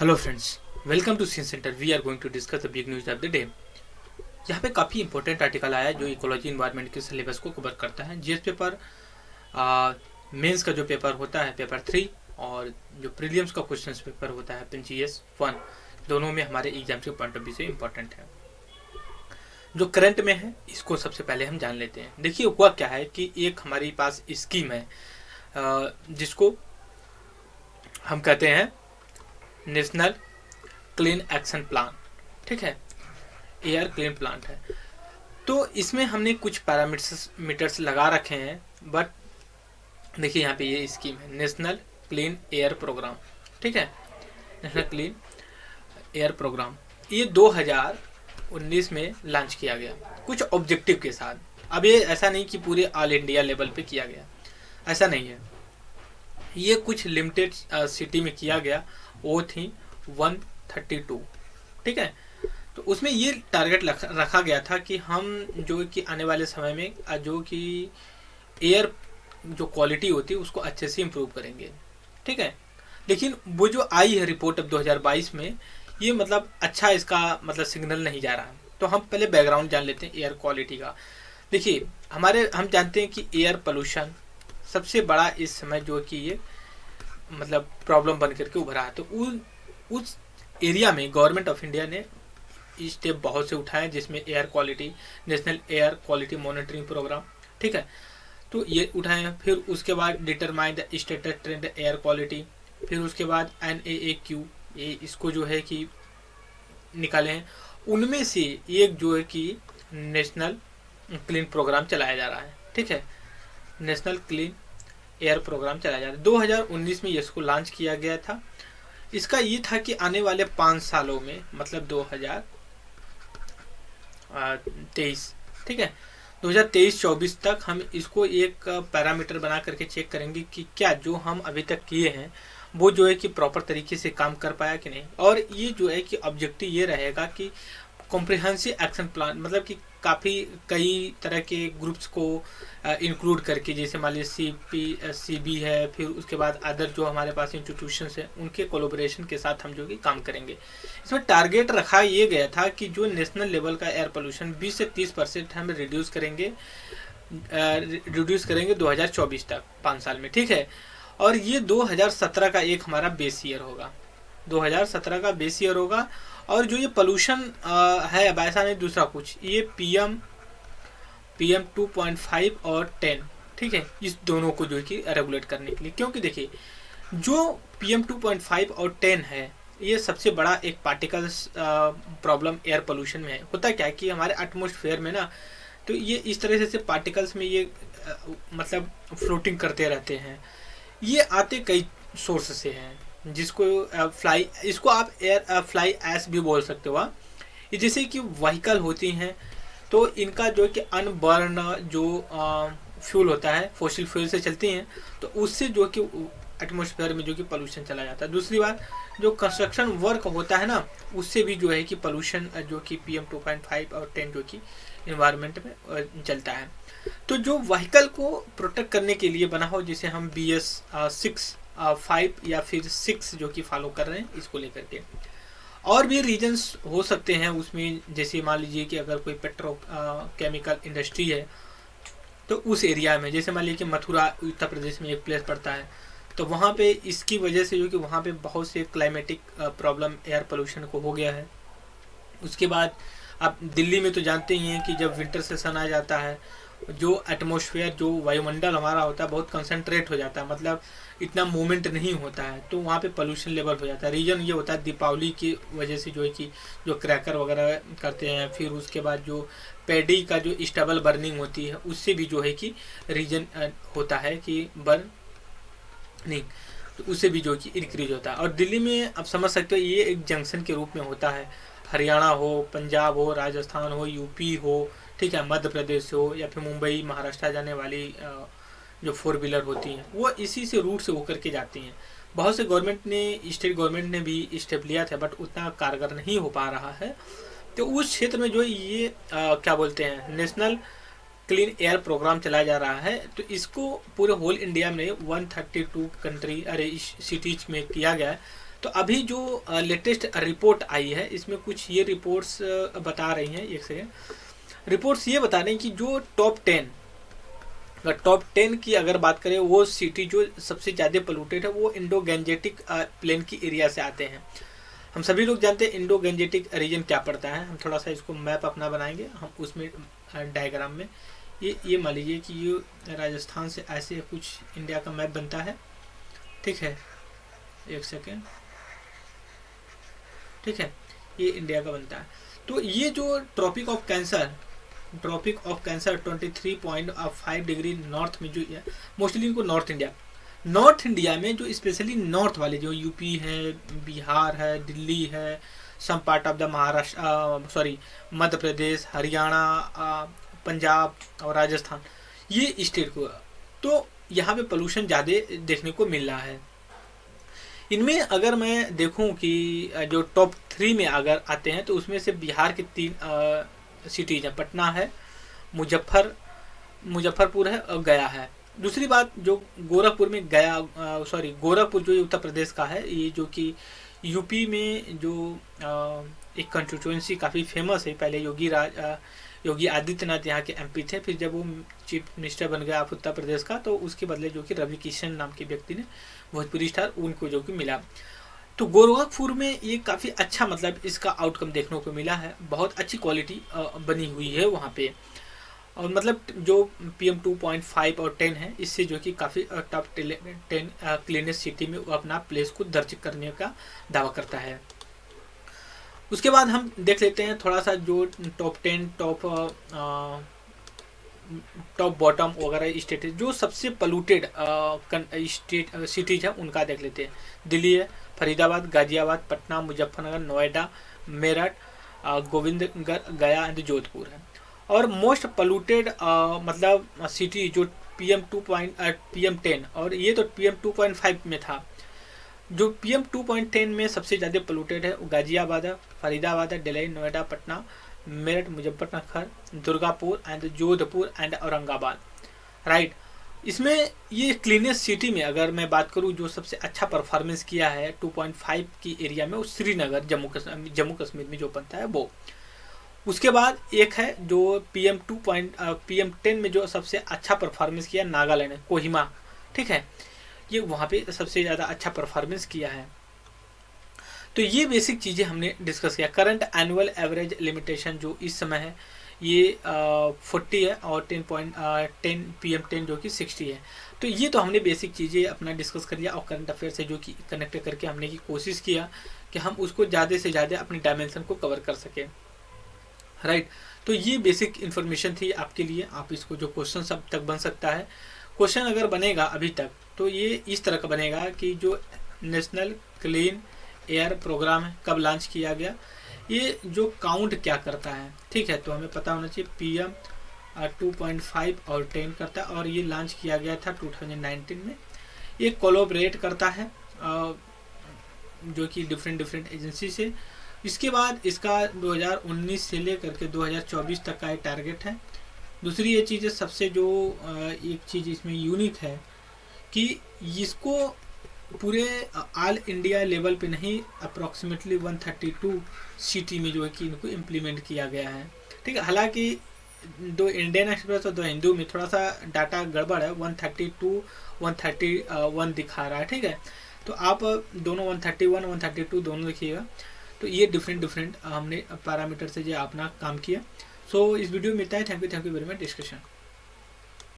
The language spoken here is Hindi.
Hello friends, welcome to scene centre. We are going to discuss the big news of the day. यहाँ पे काफ़ी इंपॉर्टेंट आर्टिकल आया है जो इकोलॉजी इन्वायरमेंट के सिलेबस को कवर करता है। जीएस पेपर मेंस का जो पेपर होता है पेपर 3 और जो प्रीलिम्स का क्वेश्चन पेपर होता है जीएस 1, दोनों में हमारे एग्जाम के पॉइंट ऑफ व्यू से इम्पोर्टेंट है। जो करंट में है इसको सबसे पहले हम जान लेते हैं। देखिए हुआ क्या है कि एक हमारे पास स्कीम है जिसको हम कहते हैं नेशनल क्लीन एक्शन प्लान। ठीक है, एयर क्लीन प्लांट है। तो इसमें हमने कुछ पैरामीटर्स लगा रखे हैं, बट देखिए यहाँ पे ये स्कीम है नेशनल क्लीन एयर प्रोग्राम। ठीक है, नेशनल क्लीन एयर प्रोग्राम ये 2019 में लॉन्च किया गया कुछ ऑब्जेक्टिव के साथ। अब ये ऐसा नहीं कि पूरे ऑल इंडिया लेवल पे किया गया, ऐसा नहीं है। ये कुछ लिमिटेड सिटी में किया गया, वो थी 132। ठीक है, तो उसमें ये टारगेट रखा गया था कि हम जो कि आने वाले समय में जो कि एयर जो क्वालिटी होती है उसको अच्छे से इम्प्रूव करेंगे। ठीक है, लेकिन वो जो आई है रिपोर्ट अब 2022 में, ये मतलब अच्छा इसका मतलब सिग्नल नहीं जा रहा है। तो हम पहले बैकग्राउंड जान लेते हैं एयर क्वालिटी का। देखिए हम जानते हैं कि एयर पोल्यूशन सबसे बड़ा इस समय जो कि ये मतलब प्रॉब्लम बन करके उभरा है। तो उस एरिया में गवर्नमेंट ऑफ इंडिया ने स्टेप बहुत से उठाए, जिसमें air quality, national air quality monitoring programme, ठीक है, तो ये उठाए हैं। फिर उसके बाद determine the status trend air quality, फिर उसके बाद NAAQ, ये इसको जो है कि निकाले हैं। उनमें से एक जो है कि नेशनल क्लीन प्रोग्राम चलाया जा रहा है। ठीक है, नेशनल क्लीन एयर प्रोग्राम चलाया जा रहा है। 2019 में इसको लॉन्च किया गया था। इसका ये था कि आने वाले 5 सालों में, मतलब 2023, ठीक है, 2023-24 तक हम इसको एक पैरामीटर बना करके चेक करेंगे कि क्या जो हम अभी तक किए हैं वो जो है कि प्रॉपर तरीके से काम कर पाया कि नहीं। और ये जो है कि ऑब्जेक्टिव ये रहेगा कि कॉम्प्रिहेंसिव एक्शन प्लान, मतलब कि काफ़ी कई तरह के ग्रुप्स को इंक्लूड करके, जैसे मान लीजिए CB है, फिर उसके बाद अदर जो हमारे पास इंस्टीट्यूशंस हैं उनके कोलोब्रेशन के साथ हम जो कि काम करेंगे। इसमें टारगेट रखा ये गया था कि जो नेशनल लेवल का एयर पोल्यूशन 20 से 30% हम रिड्यूस करेंगे 2024 तक, 5 साल में। ठीक है, और ये 2017 का एक हमारा बेस ईयर होगा, 2017 का बेस ईयर होगा। और जो ये पोल्यूशन है, अब ऐसा नहीं दूसरा कुछ, ये PM 2.5 और 10, ठीक है, इस दोनों को जो है कि रेगुलेट करने के लिए। क्योंकि देखिए जो PM 2.5 और 10 है, ये सबसे बड़ा एक पार्टिकल्स प्रॉब्लम एयर पोल्यूशन में है। होता क्या है कि हमारे एटमॉस्फेयर में ना, तो ये इस तरह से पार्टिकल्स में ये मतलब फ्लोटिंग करते रहते हैं। ये आते कई सोर्स से हैं, जिसको फ्लाई, इसको आप एयर फ्लाई ऐश भी बोल सकते हो। ये जैसे कि व्हीकल होती हैं, तो इनका जो कि अनबर्न जो फ्यूल होता है, फॉसिल फ्यूल से चलती हैं, तो उससे जो कि एटमॉस्फेयर में जो कि पोल्यूशन चला जाता है। दूसरी बात, जो कंस्ट्रक्शन वर्क होता है ना, उससे भी जो है कि पोल्यूशन जो कि PM 2.5 और 10 जो कि इन्वायरमेंट में चलता है। तो जो व्हीकल को प्रोटेक्ट करने के लिए बना हो, जिसे हम BS 6, 5 या फिर 6 जो कि फॉलो कर रहे हैं, इसको लेकर के और भी रीजन्स हो सकते हैं उसमें। जैसे मान लीजिए कि अगर कोई पेट्रो केमिकल इंडस्ट्री है, तो उस एरिया में, जैसे मान लीजिए कि मथुरा उत्तर प्रदेश में एक प्लेस पड़ता है, तो वहाँ पे इसकी वजह से जो कि वहाँ पे बहुत से क्लाइमेटिक प्रॉब्लम एयर पोल्यूशन को हो गया है। उसके बाद आप दिल्ली में तो जानते ही हैं कि जब विंटर सेशन आ जाता है, जो एटमॉस्फेयर, जो वायुमंडल हमारा होता है, बहुत कंसंट्रेट हो जाता है, मतलब इतना मूवमेंट नहीं होता है, तो वहाँ पे पोल्यूशन लेवल हो जाता है। रीजन ये होता है दीपावली की वजह से जो है कि जो क्रैकर वगैरह करते हैं, फिर उसके बाद जो पैडी का जो स्टबल बर्निंग होती है, उससे भी जो है कि रीजन होता है कि बर्न नहीं, तो उससे भी जो कि इंक्रीज होता है। और दिल्ली में आप समझ सकते हो ये एक जंक्शन के रूप में होता है। हरियाणा हो, पंजाब हो, राजस्थान हो, UP हो, ठीक है, मध्य प्रदेश हो, या फिर मुंबई महाराष्ट्र जाने वाली जो 4 व्हीलर होती हैं, वो इसी से रूट से होकर के जाती हैं। बहुत से गवर्नमेंट ने, स्टेट गवर्नमेंट ने भी स्टेप लिया था, बट उतना कारगर नहीं हो पा रहा है। तो उस क्षेत्र में जो ये क्या बोलते हैं, नेशनल क्लीन एयर प्रोग्राम चलाया जा रहा है। तो इसको पूरे होल इंडिया में 132 कंट्री सिटीज में किया गया है, तो अभी जो लेटेस्ट रिपोर्ट आई है इसमें कुछ ये रिपोर्ट्स बता रही हैं, एक सेकेंड। रिपोर्ट्स ये बता रही हैं कि जो टॉप 10 की अगर बात करें, वो सिटी जो सबसे ज़्यादा पोल्यूटेड है वो इंडो गैंजेटिक प्लेन की एरिया से आते हैं। हम सभी लोग जानते हैं इंडो गैंजेटिक रीजन क्या पड़ता है। हम थोड़ा सा इसको मैप अपना बनाएंगे, हम उसमें डायग्राम में ये मान लीजिए कि ये राजस्थान से ऐसे कुछ इंडिया का मैप बनता है, ठीक है, एक सेकेंड, ठीक है, ये इंडिया का बनता है। तो ये जो tropic of cancer 23.5 degree north में जो है, मोस्टली इनको नॉर्थ इंडिया में जो स्पेशली नॉर्थ वाले जो यूपी है, बिहार है, दिल्ली है, some part of the Maharashtra, Madhya Pradesh, Haryana, Punjab और राजस्थान, ये स्टेट को, तो यहाँ पे पोल्यूशन ज़्यादा देखने को मिल रहा है। इनमें अगर मैं देखूं कि जो टॉप 3 में अगर आते हैं तो उसमें से बिहार के 3 सिटीज हैं, पटना है, मुजफ्फरपुर है और गया है। दूसरी बात, जो गोरखपुर में गोरखपुर जो उत्तर प्रदेश का है, ये जो कि यूपी में जो एक कंस्टिट्यूएंसी काफ़ी फेमस है। पहले योगी आदित्यनाथ यहाँ के एमपी थे, फिर जब वो चीफ मिनिस्टर बन गया उत्तर प्रदेश का, तो उसके बदले जो कि रवि किशन नाम के व्यक्ति ने, भोजपुरी स्टार, उनको जो कि मिला। तो गोरखपुर में ये काफ़ी अच्छा मतलब इसका आउटकम देखने को मिला है, बहुत अच्छी क्वालिटी बनी हुई है वहाँ पे। और मतलब जो PM 2.5 और 10 है, इससे जो कि काफ़ी टॉप 10 क्लीनेस्ट सिटी में वो अपना प्लेस को दर्ज करने का दावा करता है। उसके बाद हम देख लेते हैं थोड़ा सा जो टॉप 10 टॉप बॉटम वगैरह स्टेट है, जो सबसे पोल्यूटेड सिटीज है उनका देख लेते हैं। दिल्ली है, फरीदाबाद, गाजियाबाद, पटना, मुजफ्फरनगर, नोएडा, मेरठ, गोविंदगढ़, गया एंड जोधपुर है। और मोस्ट पोल्यूटेड मतलब सिटी जो PM 10, और ये तो PM 2.5 में था। जो PM 2.10 में सबसे ज़्यादा पोल्यूटेड है गाजियाबाद है, फरीदाबाद है, Delhi, Noida, Patna, Meerut, Muzaffarnagar, Durgapur and Jodhpur and Aurangabad, right. इसमें ये क्लीनेस्ट सिटी में अगर मैं बात करूँ, जो सबसे अच्छा परफॉर्मेंस किया है 2.5 की एरिया में, वो श्रीनगर जम्मू कश्मीर में जो बनता है वो। उसके बाद एक है जो PM 10 में जो सबसे अच्छा परफॉर्मेंस किया, नागालैंड, कोहिमा, ठीक है, ये वहाँ पे सबसे ज़्यादा अच्छा परफॉर्मेंस किया है। तो ये बेसिक चीज़ें हमने डिस्कस किया। करंट एनुअल एवरेज लिमिटेशन जो इस समय है ये 40 है, और 10 PM 10 जो कि 60 है। तो ये तो हमने बेसिक चीज़ें अपना डिस्कस कर लिया, और करंट अफेयर से जो कि कनेक्ट करके हमने की कोशिश किया कि हम उसको ज़्यादा से ज़्यादा अपनी डायमेंशन को कवर कर सकें, राइट। तो ये बेसिक इन्फॉर्मेशन थी आपके लिए। आप इसको जो क्वेश्चन अब तक बन सकता है, क्वेश्चन अगर बनेगा अभी तक तो ये इस तरह का बनेगा कि जो नेशनल क्लीन एयर प्रोग्राम है कब लॉन्च किया गया, ये जो काउंट क्या करता है, ठीक है, तो हमें पता होना चाहिए। PM 2.5 और 10 करता है, और ये लॉन्च किया गया था 2019 में। ये कोलैबोरेट करता है जो कि डिफरेंट एजेंसी से। इसके बाद इसका 2019 से लेकर के 2024 तक का टारगेट है। दूसरी ये चीज़ सबसे जो एक चीज़ इसमें यूनिक है कि इसको पूरे ऑल इंडिया लेवल पे नहीं, अप्रॉक्सीमेटली 132 सिटी में जो है कि इनको इम्प्लीमेंट किया गया है, ठीक है। हालांकि दो इंडियन एक्सप्रेस और दो हिंदू में थोड़ा सा डाटा गड़बड़ है, 132 131 दिखा रहा है, ठीक है। तो आप दोनों 131 132 दोनों देखिएगा। तो ये डिफरेंट हमने पैरामीटर से जो अपना काम किया। सो इस वीडियो में मिलता है। Thank you very much discussion.